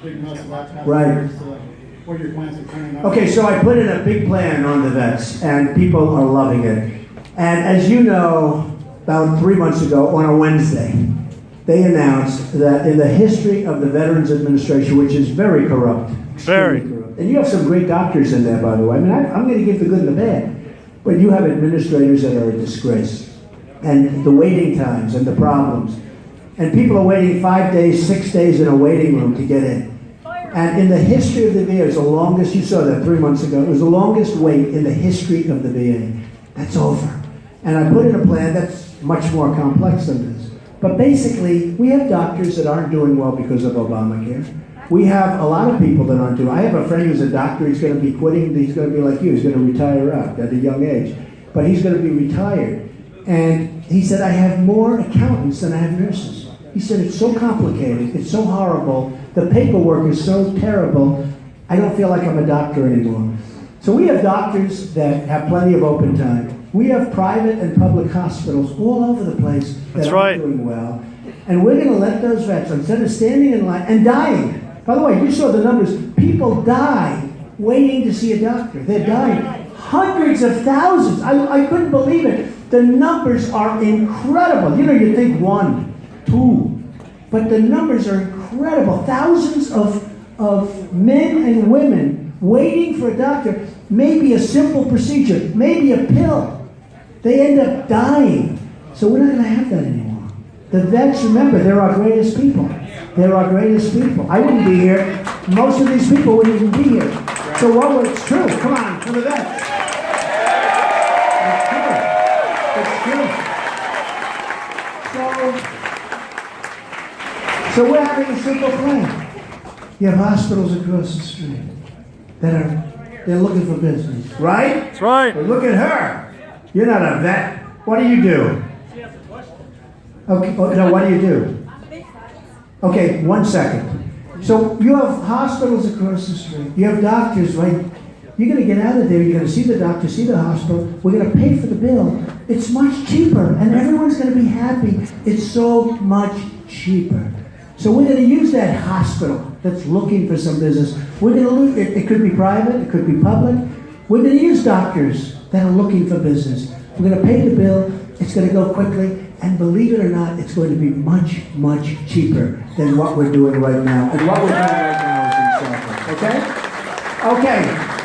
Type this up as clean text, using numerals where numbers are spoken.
big mess about that. Right. What are your plans for turning out? Okay, so I put in a big plan on the vets, and people are loving it. And as you know, about 3 months ago, on a Wednesday, they announced that in the history of the Veterans Administration, which is very corrupt, Very. extremely corrupt, and you have some great doctors in there, by the way. I mean, I'm going to give the good and the bad, but you have administrators that are a disgrace, and the waiting times and the problems, and people are waiting 5 days, 6 days in a waiting room to get in. And in the history of the VA, it was the longest, you saw that 3 months ago, it was the longest wait in the history of the VA. That's over. And I put in a plan that's much more complex than this. But basically, we have doctors that aren't doing well because of Obamacare. We have a lot of people that aren't doing. I have a friend who's a doctor. He's going to be quitting. He's going to be like you. He's going to retire out at a young age. But he's going to be retired. And he said, I have more accountants than I have nurses. He said, it's so complicated. It's so horrible. The paperwork is so terrible. I don't feel like I'm a doctor anymore. So we have doctors that have plenty of open time. We have private and public hospitals all over the place that are doing well. And we're going to let those vets, instead of standing in line and dying. By the way, you saw the numbers. People die waiting to see a doctor. They're dying. Hundreds of thousands. I couldn't believe it. The numbers are incredible. You know, you think 1, 2. But the numbers are incredible. Thousands of men and women waiting for a doctor. Maybe a simple procedure. Maybe a pill. They end up dying. So we're not going to have that anymore. The vets, remember, they're our greatest people. They're our greatest people. I wouldn't be here. Most of these people wouldn't even be here. So what? It's true. Come on, for the vets. It's true. It's true. So we're having a simple plan. You have hospitals across the street they're looking for business, right? That's right. But look at her. You're not a vet. What do you do? Okay. Oh, no, what do you do? Okay, 1 second. So you have hospitals across the street. You have doctors, right? You're going to get out of there. You're going to see the doctor, see the hospital. We're going to pay for the bill. It's much cheaper, and everyone's going to be happy. It's so much cheaper. So we're going to use that hospital that's looking for some business. We're going to look. It could be private. It could be public. We're going to use doctors that are looking for business. We're going to pay the bill. It's going to go quickly. And believe it or not, it's going to be much, much cheaper than what we're doing right now. And what we're doing right now is insane. Okay? Okay.